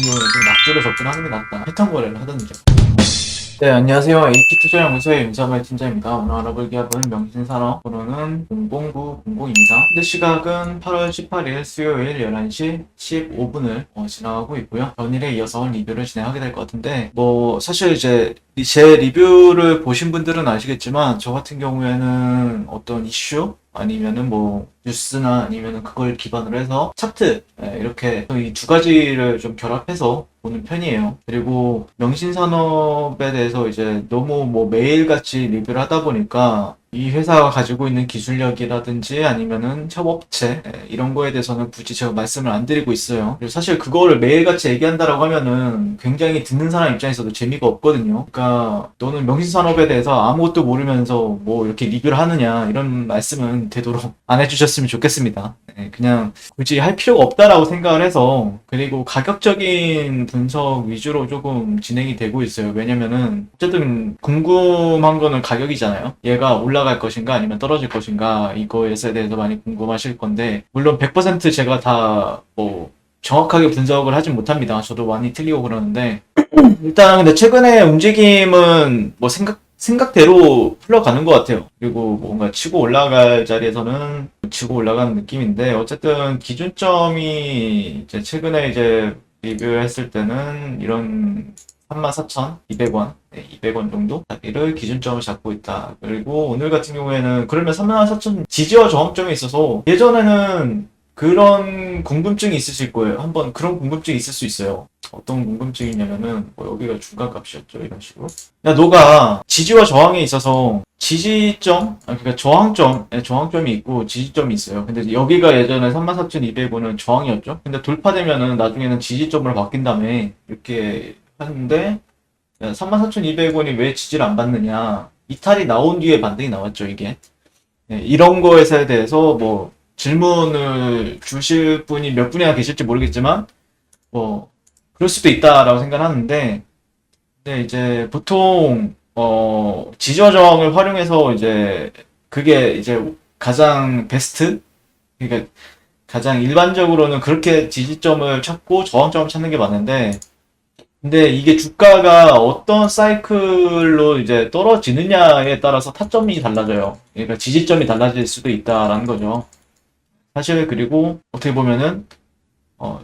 경우에는 좀 낙조를 접근하는 게 낫다. 패턴 거래를 하든지. 네, 안녕하세요. AP투자연구소의 윤사말 팀장입니다. 오늘 알아볼 기업은 명신산업, 번호는 00900입니다. 현재 시각은 8월 18일 수요일 11시 15분을 지나가고 있고요. 전일에 이어서 리뷰를 진행하게 될 것 같은데, 사실 이제 제 리뷰를 보신 분들은 아시겠지만, 저 같은 경우에는 어떤 이슈, 아니면은 뉴스나 아니면은 그걸 기반으로 해서 차트, 이렇게 이 두 가지를 좀 결합해서 보는 편이에요. 그리고 명신산업에 대해서 이제 너무 매일같이 리뷰를 하다 보니까 이 회사가 가지고 있는 기술력이라든지 아니면은 협업체 이런 거에 대해서는 굳이 제가 말씀을 안 드리고 있어요. 그리고 사실 그거를 매일같이 얘기한다라고 하면은 굉장히 듣는 사람 입장에서도 재미가 없거든요. 그러니까 너는 명신산업에 대해서 아무것도 모르면서 이렇게 리뷰를 하느냐 이런 말씀은 되도록 안 해주셨으면 좋겠습니다. 그냥 굳이 할 필요가 없다라고 생각을 해서, 그리고 가격적인 분석 위주로 조금 진행이 되고 있어요. 왜냐면은 어쨌든 궁금한 거는 가격이잖아요. 얘가 올라갈 것인가 아니면 떨어질 것인가, 이거에 대해서 많이 궁금하실 건데, 물론 100% 제가 다 정확하게 분석을 하진 못합니다. 저도 많이 틀리고 그러는데, 일단 근데 최근에 움직임은 생각대로 흘러가는 것 같아요. 그리고 뭔가 치고 올라갈 자리에서는 치고 올라가는 느낌인데, 어쨌든 기준점이 이제 최근에 이제 리뷰했을 때는 이런 34,200원, 200원 정도 를 기준점을 잡고 있다. 그리고 오늘 같은 경우에는 그러면 34,000 지지와 저항점이 있어서, 예전에는 그런 궁금증이 있으실 거예요. 한번 그런 궁금증이 있을 수 있어요. 어떤 궁금증이냐면은 여기가 중간값이었죠. 이런 식으로. 야, 너가 지지와 저항에 있어서 지지점, 그러니까 저항점이 있고 지지점이 있어요. 근데 여기가 예전에 34,200원은 저항이었죠. 근데 돌파되면은 나중에는 지지점으로 바뀐 다음에 이렇게 하는데, 34,200원이 왜 지지를 안 받느냐. 이탈이 나온 뒤에 반등이 나왔죠, 이게. 이런 거에 대해서 질문을 주실 분이 몇 분이나 계실지 모르겠지만, 그럴 수도 있다라고 생각하는데, 근데 이제 보통, 지지와 저항을 활용해서 이제, 그게 이제 가장 베스트? 그러니까 가장 일반적으로는 그렇게 지지점을 찾고 저항점을 찾는 게 맞는데, 근데 이게 주가가 어떤 사이클로 이제 떨어지느냐에 따라서 타점이 달라져요. 그러니까 지지점이 달라질 수도 있다라는 거죠. 사실 그리고 어떻게 보면은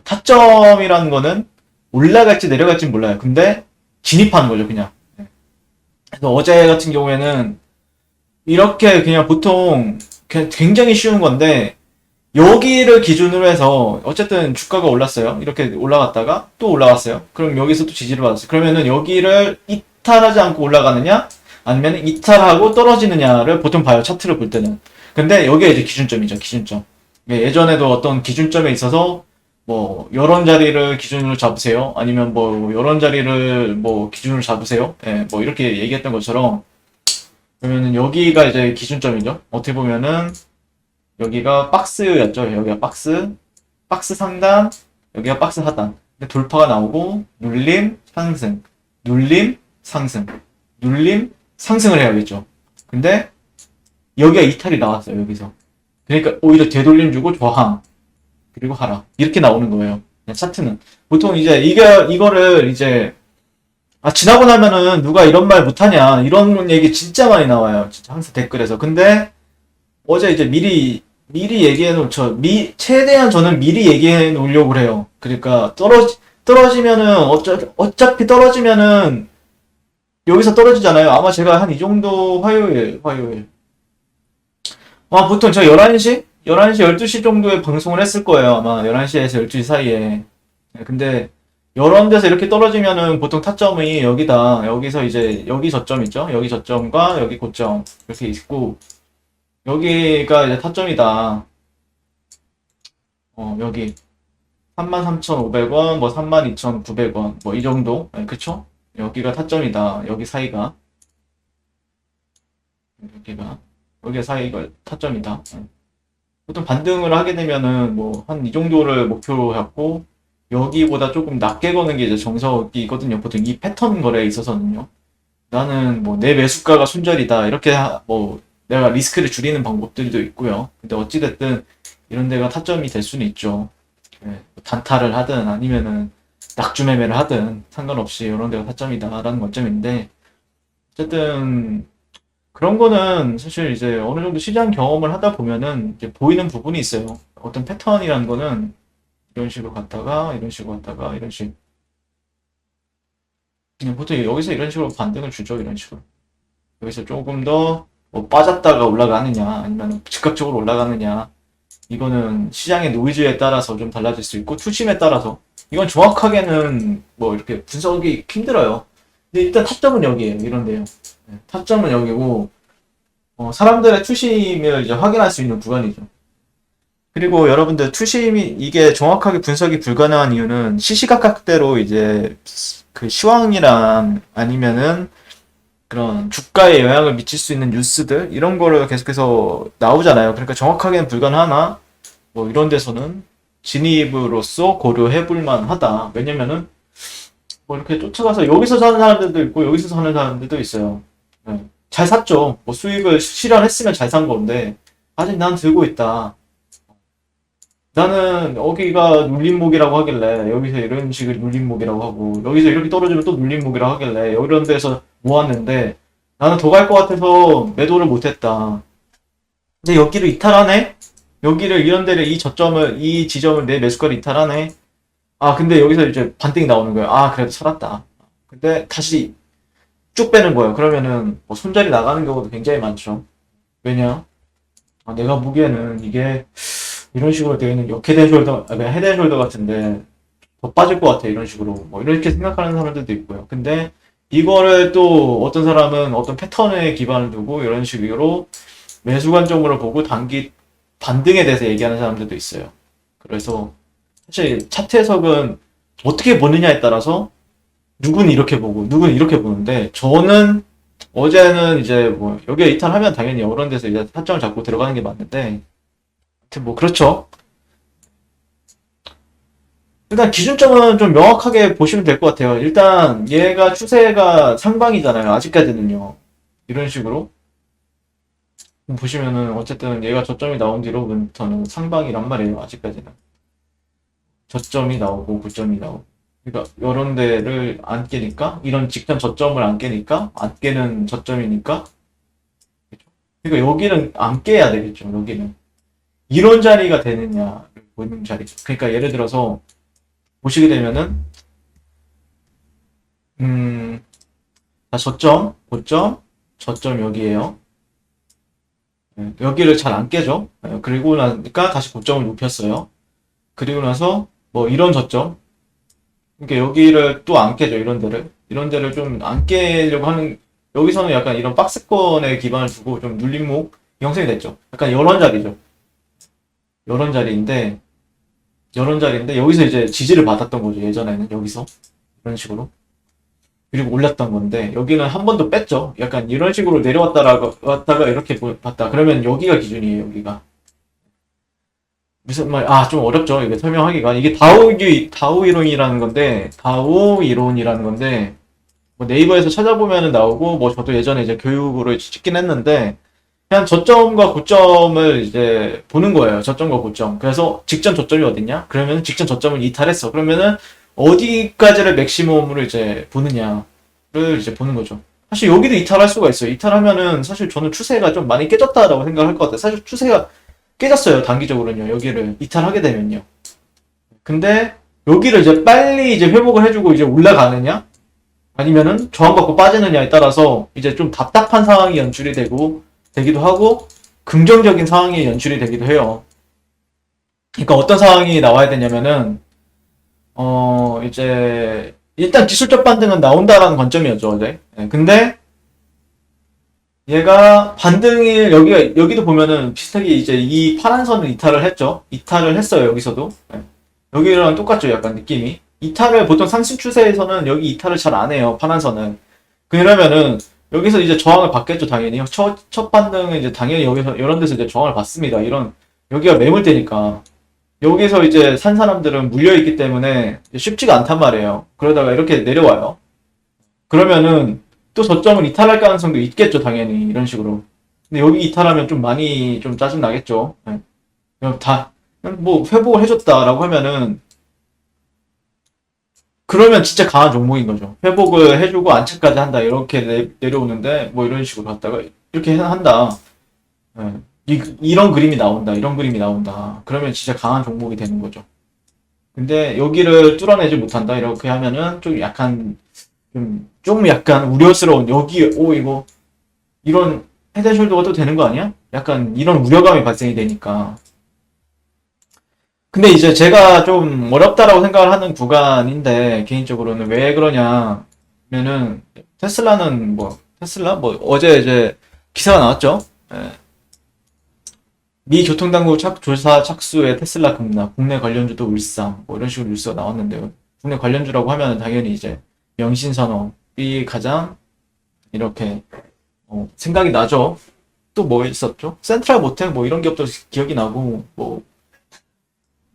타점이라는 거는 올라갈지 내려갈지 몰라요. 근데 진입하는 거죠, 그냥. 그래서 어제 같은 경우에는 이렇게 그냥 보통 굉장히 쉬운 건데, 여기를 기준으로 해서 어쨌든 주가가 올랐어요. 이렇게 올라갔다가 또 올라갔어요. 그럼 여기서 또 지지를 받았어요. 그러면은 여기를 이탈하지 않고 올라가느냐 아니면 이탈하고 떨어지느냐를 보통 봐요. 차트를 볼 때는. 근데 여기가 이제 기준점이죠. 기준점. 예전에도 어떤 기준점에 있어서 요런 자리를 기준으로 잡으세요. 아니면 요런 자리를 기준으로 잡으세요. 이렇게 얘기했던 것처럼, 그러면은 여기가 이제 기준점이죠. 어떻게 보면은 여기가 박스였죠. 여기가 박스 상단, 여기가 박스 하단. 근데 돌파가 나오고 눌림, 상승, 눌림, 상승, 눌림, 상승을 해야겠죠. 근데 여기가 이탈이 나왔어요. 여기서. 그러니까 오히려 되돌림 주고 저항, 그리고 하락, 이렇게 나오는 거예요. 그냥 차트는 보통 이제 이거를 이제 지나고 나면은 누가 이런 말 못하냐 이런 얘기 진짜 많이 나와요. 진짜 항상 댓글에서. 근데 어제 이제 미리 얘기해 놓죠. 최대한 저는 미리 얘기해 놓으려고 그래요. 그러니까 떨어지면은 어차피 떨어지면은 여기서 떨어지잖아요. 아마 제가 한 이 정도 화요일 보통 제가 11시 12시 정도에 방송을 했을 거예요. 아마 11시에서 12시 사이에. 근데 이런 데서 이렇게 떨어지면은 보통 타점이 여기다. 여기서 이제 여기 저점 있죠? 여기 저점과 여기 고점 이렇게 있고, 여기가 이제 타점이다. 여기 33,500원, 32,900원, 이 정도. 그쵸? 여기가 타점이다. 여기 사이가. 여기가 사이가 타점이다. 보통 반등을 하게 되면은 한 이 정도를 목표로 잡고, 여기보다 조금 낮게 거는 게 이제 정석이거든요. 보통 이 패턴 거래에 있어서는요. 나는 내 매수가가 손절이다. 이렇게 내가 리스크를 줄이는 방법들도 있고요. 근데 어찌됐든 이런 데가 타점이 될 수는 있죠. 단타를 하든 아니면은 낙주 매매를 하든 상관없이 이런 데가 타점이다라는 관점인데, 어쨌든 그런 거는 사실 이제 어느 정도 시장 경험을 하다 보면은 이제 보이는 부분이 있어요. 어떤 패턴이라는 거는 이런 식으로 갔다가 이런 식으로 갔다가 이런 식. 보통 여기서 이런 식으로 반등을 주죠. 이런 식으로. 여기서 조금 더 뭐 빠졌다가 올라가느냐 아니면 즉각적으로 올라가느냐, 이거는 시장의 노이즈에 따라서 좀 달라질 수 있고 투심에 따라서, 이건 정확하게는 뭐 이렇게 분석이 힘들어요. 근데 일단 타점은 여기에요. 이런데요. 타점은 여기고, 사람들의 투심을 이제 확인할 수 있는 구간이죠. 그리고 여러분들 투심이 이게 정확하게 분석이 불가능한 이유는 시시각각대로 이제 그 시황이랑 아니면은 그런 주가에 영향을 미칠 수 있는 뉴스들 이런 거를 계속해서 나오잖아요. 그러니까 정확하게는 불가능하나 뭐 이런 데서는 진입으로서 고려해 볼 만하다. 왜냐면은 뭐 이렇게 쫓아가서 여기서 사는 사람들도 있고 여기서 사는 사람들도 있어요. 네. 잘 샀죠. 뭐 수익을 실현했으면 잘 산 건데 아직 난 들고 있다. 나는 여기가 눌림목이라고 하길래 여기서 이런 식의 눌림목이라고 하고 여기서 이렇게 떨어지면 또 눌림목이라고 하길래 이런 데서 모았는데 나는 더 갈 것 같아서 매도를 못했다. 근데 여기를 이탈하네? 여기를 이런 데를 이 저점을 이 지점을 내 매수가를 이탈하네? 아 근데 여기서 이제 반등이 나오는 거예요. 아 그래도 살았다. 근데 다시 쭉 빼는 거예요. 그러면은 뭐 손절이 나가는 경우도 굉장히 많죠. 왜냐? 내가 보기에는 이게 이런 식으로 되어 있는 헤드앤숄더, 그냥 헤드앤숄더 같은데 더 빠질 것 같아. 이런 식으로 뭐 이렇게 생각하는 사람들도 있고요. 근데 이거를 또 어떤 사람은 어떤 패턴에 기반을 두고 이런 식으로 매수 관점으로 보고 단기 반등에 대해서 얘기하는 사람들도 있어요. 그래서 사실 차트 해석은 어떻게 보느냐에 따라서 누구는 이렇게 보고 누구는 이렇게 보는데, 저는 어제는 이제 뭐 여기에 이탈하면 당연히 이런 데서 이제 타점을 잡고 들어가는 게 맞는데, 하여튼 뭐 그렇죠. 일단 기준점은 좀 명확하게 보시면 될 것 같아요. 일단 얘가 추세가 상방이잖아요. 아직까지는요. 이런 식으로 보시면은 어쨌든 얘가 저점이 나온 뒤로부터는 상방이란 말이에요. 아직까지는 저점이 나오고 고점이 나오고, 그러니까 이런 데를 안 깨니까, 이런 직전 저점을 안 깨니까 안 깨는 저점이니까, 그러니까 여기는 안 깨야 되겠죠. 여기는 이런 자리가 되느냐를 보는 자리죠. 그러니까 예를 들어서 보시게 되면은 저점, 고점, 저점 여기에요. 여기를 잘 안 깨죠. 그리고 나니까 다시 고점을 높였어요. 그리고 나서 뭐 이런 저점, 그러니까 여기를 또 안 깨죠. 이런 데를 좀 안 깨려고 하는, 여기서는 약간 이런 박스권에 기반을 두고 좀 눌림목 형성이 됐죠. 약간 이런 자리죠. 이런 자리인데 여기서 이제 지지를 받았던 거죠. 예전에는 여기서 이런 식으로, 그리고 올렸던 건데 여기는 한 번 더 뺐죠. 약간 이런 식으로 내려왔다가 왔다가 이렇게 봤다. 그러면 여기가 기준이에요. 여기가 무슨 말? 좀 어렵죠. 이게 설명하기가. 이게 다오 이론이라는 건데, 뭐 네이버에서 찾아보면 나오고, 뭐 저도 예전에 이제 교육으로 찍긴 했는데, 그냥 저점과 고점을 이제 보는 거예요. 저점과 고점. 그래서 직전 저점이 어딨냐? 그러면 직전 저점을 이탈했어. 그러면은 어디까지를 맥시멈으로 이제 보느냐를 이제 보는 거죠. 사실 여기도 이탈할 수가 있어요. 이탈하면은 사실 저는 추세가 좀 많이 깨졌다라고 생각할 것 같아요. 사실 추세가 깨졌어요. 단기적으로는요. 여기를 이탈하게 되면요. 근데 여기를 이제 빨리 이제 회복을 해주고 이제 올라가느냐? 아니면은 저항받고 빠지느냐에 따라서 이제 좀 답답한 상황이 연출이 되기도 하고, 긍정적인 상황이 연출이 되기도 해요. 그러니까 어떤 상황이 나와야 되냐면은, 이제, 일단 기술적 반등은 나온다라는 관점이었죠, 어제. 근데, 얘가 반등이, 여기도 보면은 비슷하게 이제 이 파란 선을 이탈을 했죠. 이탈을 했어요, 여기서도. 여기랑 똑같죠, 약간 느낌이. 이탈을 보통 상승 추세에서는 여기 이탈을 잘 안 해요, 파란 선은. 그러면은, 여기서 이제 저항을 받겠죠, 당연히. 첫 반등은 이제 당연히 여기서, 이런 데서 이제 저항을 받습니다. 여기가 매물대니까. 여기서 이제 산 사람들은 물려있기 때문에 쉽지가 않단 말이에요. 그러다가 이렇게 내려와요. 그러면은 또 저점을 이탈할 가능성도 있겠죠, 당연히. 이런 식으로. 근데 여기 이탈하면 좀 많이 좀 짜증 나겠죠. 그냥 뭐 회복을 해줬다라고 하면은 그러면 진짜 강한 종목인 거죠. 회복을 해주고 안착까지 한다. 이렇게 내려오는데, 뭐 이런 식으로 갔다가, 이렇게 한다. 예. 이런 그림이 나온다. 이런 그림이 나온다. 그러면 진짜 강한 종목이 되는 거죠. 근데 여기를 뚫어내지 못한다. 이렇게 하면은 좀 약간, 좀 약간 우려스러운, 이거, 이런 헤드숄더가 또 되는 거 아니야? 약간 이런 우려감이 발생이 되니까. 근데 이제 제가 좀 어렵다라고 생각을 하는 구간인데, 개인적으로는 왜 그러냐면은, 테슬라는 뭐, 테슬라? 뭐, 어제 이제 기사가 나왔죠? 예. 미 교통당국 조사 착수에 테슬라 급락, 국내 관련주도 울상, 뭐 이런 식으로 뉴스가 나왔는데요. 국내 관련주라고 하면 당연히 이제 명신산업이 가장 이렇게 생각이 나죠. 또 뭐 있었죠? 센트럴 모텔 뭐 이런 기업도 기억이 나고 뭐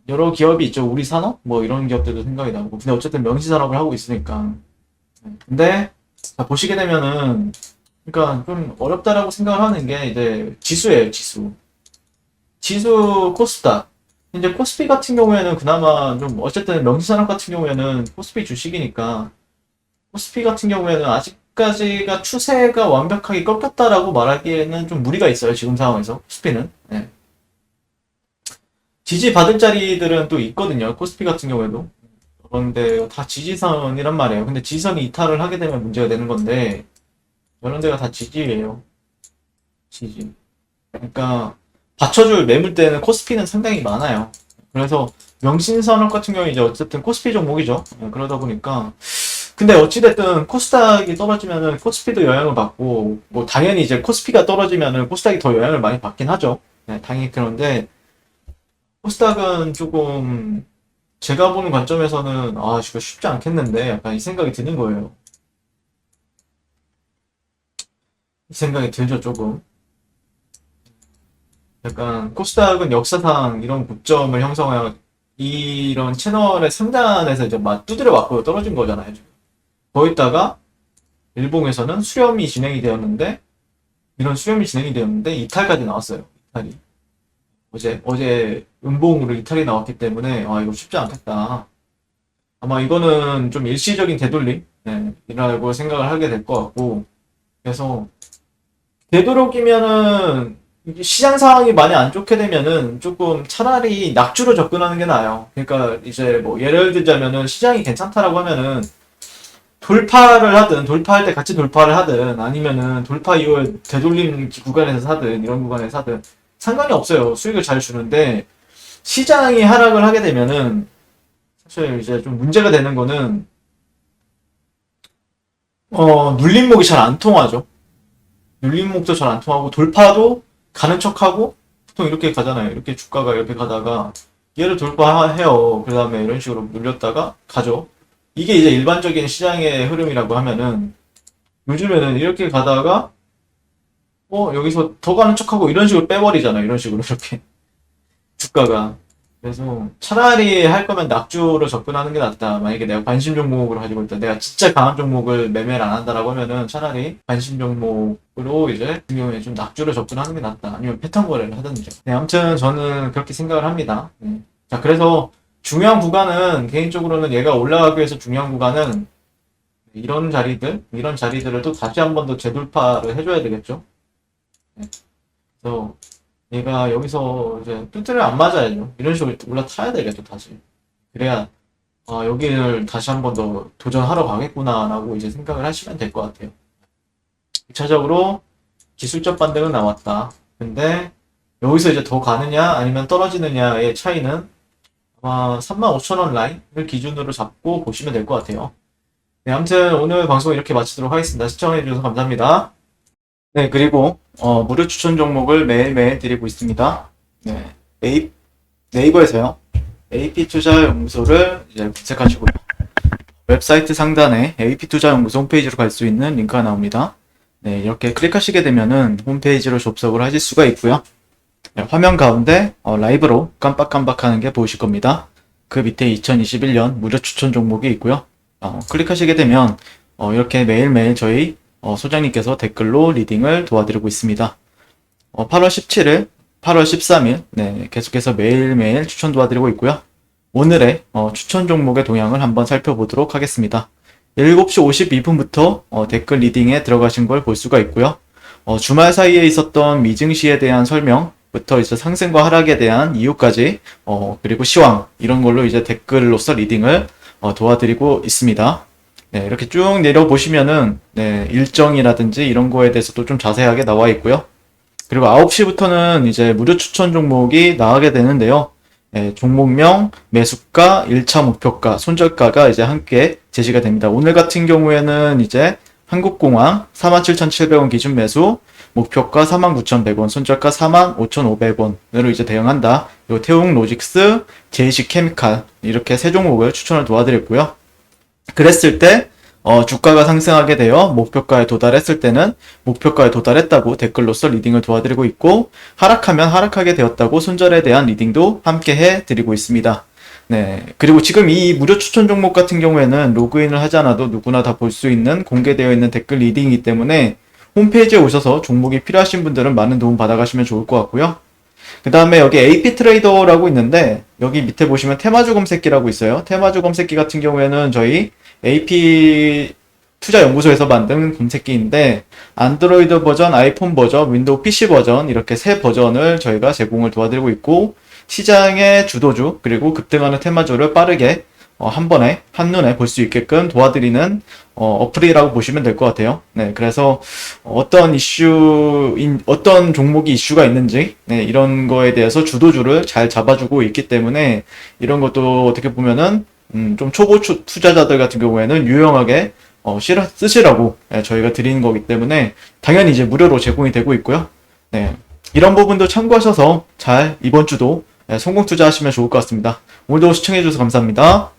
여러 기업이 있죠. 우리 산업 뭐 이런 기업들도 생각이 나고. 근데 어쨌든 명신산업을 하고 있으니까. 근데 보시게 되면은 그러니까 좀 어렵다라고 생각을 하는 게 이제 지수예요, 지수. 지수 코스닥. 이제 코스피 같은 경우에는 그나마 좀 어쨌든 명시산업 같은 경우에는 코스피 주식이니까 코스피 같은 경우에는 아직까지가 추세가 완벽하게 꺾였다라고 말하기에는 좀 무리가 있어요. 지금 상황에서 코스피는. 네. 지지 받을 자리들은 또 있거든요. 코스피 같은 경우에도. 그런데 다 지지선이란 말이에요. 근데 지지선이 이탈을 하게 되면 문제가 되는 건데 이런 데가 다 지지예요. 지지. 그러니까 받쳐줄 매물대는 코스피는 상당히 많아요. 그래서 명신산업 같은 경우에 이제 어쨌든 코스피 종목이죠. 그러다 보니까 근데 어찌됐든 코스닥이 떨어지면은 코스피도 영향을 받고 뭐 당연히 이제 코스피가 떨어지면은 코스닥이 더 영향을 많이 받긴 하죠. 네, 당연히 그런데 코스닥은 조금 제가 보는 관점에서는 아 이거 쉽지 않겠는데 약간 이 생각이 드는 거예요. 이 생각이 들죠 조금. 약간 코스닥은 역사상 이런 고점을 형성하여 이런 채널의 상단에서 이제 막 두드려 맞고 떨어진 거잖아요. 지금. 거기다가 일봉에서는 수렴이 진행이 되었는데 이런 수렴이 진행이 되었는데 이탈까지 나왔어요. 이탈이 어제 음봉으로 이탈이 나왔기 때문에 아 이거 쉽지 않겠다. 아마 이거는 좀 일시적인 되돌림 이라고 생각을 하게 될 것 같고 그래서 되도록이면은 시장 상황이 많이 안 좋게 되면은 조금 차라리 낙주로 접근하는 게 나아요. 그러니까 이제 뭐 예를 들자면은 시장이 괜찮다라고 하면은 돌파를 하든 돌파할 때 같이 돌파를 하든 아니면은 돌파 이후에 되돌림 구간에서 사든 이런 구간에서 사든 상관이 없어요. 수익을 잘 주는데 시장이 하락을 하게 되면은 사실 이제 좀 문제가 되는 거는 눌림목이 잘 안 통하죠. 눌림목도 잘 안 통하고 돌파도 가는 척하고 보통 이렇게 가잖아요. 이렇게 주가가 이렇게 가다가 얘를 돌파해요. 그 다음에 이런 식으로 눌렸다가 가죠. 이게 이제 일반적인 시장의 흐름이라고 하면은 요즘에는 이렇게 가다가 여기서 더 가는 척하고 이런 식으로 빼버리잖아요. 이런 식으로 이렇게 주가가. 그래서 차라리 할 거면 낙주로 접근하는 게 낫다. 만약에 내가 관심 종목으로 가지고 있다. 내가 진짜 강한 종목을 매매를 안 한다라고 하면은 차라리 관심 종목으로 이제 같은 경우에 좀 낙주로 접근하는 게 낫다. 아니면 패턴 거래를 하든지. 네, 아무튼 저는 그렇게 생각을 합니다. 자, 그래서 중요한 구간은 개인적으로는 얘가 올라가기 위해서 중요한 구간은 이런 자리들을 또 다시 한 번 더 재돌파를 해줘야 되겠죠. 네. 그래서 얘가 여기서 이제 뚜트를 안 맞아야죠. 이런 식으로 올라타야 되겠죠, 다시. 그래야, 여기를 다시 한 번 더 도전하러 가겠구나라고 이제 생각을 하시면 될 것 같아요. 2차적으로 기술적 반등은 나왔다. 근데 여기서 이제 더 가느냐 아니면 떨어지느냐의 차이는 아마 35,000원 라인을 기준으로 잡고 보시면 될 것 같아요. 네, 아무튼 오늘 방송 이렇게 마치도록 하겠습니다. 시청해주셔서 감사합니다. 네, 그리고 무료 추천 종목을 매일매일 드리고 있습니다. 네, 네이버에서요. AP투자연구소를 이제 검색하시고요. 웹사이트 상단에 AP투자연구소 홈페이지로 갈 수 있는 링크가 나옵니다. 네, 이렇게 클릭하시게 되면은 홈페이지로 접속을 하실 수가 있고요. 네, 화면 가운데 라이브로 깜빡깜빡하는 게 보이실 겁니다. 그 밑에 2021년 무료 추천 종목이 있고요. 클릭하시게 되면 이렇게 매일매일 저희 소장님께서 댓글로 리딩을 도와드리고 있습니다. 8월 17일, 8월 13일, 네, 계속해서 매일매일 추천 도와드리고 있고요. 오늘의 추천 종목의 동향을 한번 살펴보도록 하겠습니다. 7시 52분부터 댓글 리딩에 들어가신 걸 볼 수가 있고요. 주말 사이에 있었던 미증시에 대한 설명부터 이제 상승과 하락에 대한 이유까지 그리고 시황 이런 걸로 이제 댓글로서 리딩을 도와드리고 있습니다. 네, 이렇게 쭉 내려보시면은 네, 일정이라든지 이런 거에 대해서도 좀 자세하게 나와 있고요. 그리고 9시부터는 이제 무료 추천 종목이 나가게 되는데요. 네, 종목명, 매수가, 1차 목표가, 손절가가 이제 함께 제시가 됩니다. 오늘 같은 경우에는 이제 한국공항 47,700원 기준 매수, 목표가 49,100원, 손절가 45,500원으로 이제 대응한다. 그리고 태웅로직스, 제이시케미칼 이렇게 세 종목을 추천을 도와드렸고요. 그랬을 때 주가가 상승하게 되어 목표가에 도달했을 때는 목표가에 도달했다고 댓글로서 리딩을 도와드리고 있고, 하락하면 하락하게 되었다고 손절에 대한 리딩도 함께 해드리고 있습니다. 네. 그리고 지금 이 무료 추천 종목 같은 경우에는 로그인을 하지 않아도 누구나 다 볼 수 있는 공개되어 있는 댓글 리딩이기 때문에 홈페이지에 오셔서 종목이 필요하신 분들은 많은 도움 받아가시면 좋을 것 같고요. 그 다음에 여기 AP 트레이더라고 있는데 여기 밑에 보시면 테마주 검색기라고 있어요. 테마주 검색기 같은 경우에는 저희 AP 투자연구소에서 만든 검색기인데 안드로이드 버전, 아이폰 버전, 윈도우 PC 버전 이렇게 세 버전을 저희가 제공을 도와드리고 있고, 시장의 주도주 그리고 급등하는 테마주를 빠르게 한 번에 한눈에 볼 수 있게끔 도와드리는 어플이라고 보시면 될 것 같아요. 네, 그래서 어떤 어떤 종목이 이슈가 있는지 네, 이런 거에 대해서 주도주를 잘 잡아주고 있기 때문에 이런 것도 어떻게 보면은 좀 초보 투자자들 같은 경우에는 유용하게 쓰시라고 저희가 드리는 거기 때문에 당연히 이제 무료로 제공이 되고 있고요. 네, 이런 부분도 참고하셔서 잘 이번 주도 성공 투자하시면 좋을 것 같습니다. 오늘도 시청해주셔서 감사합니다.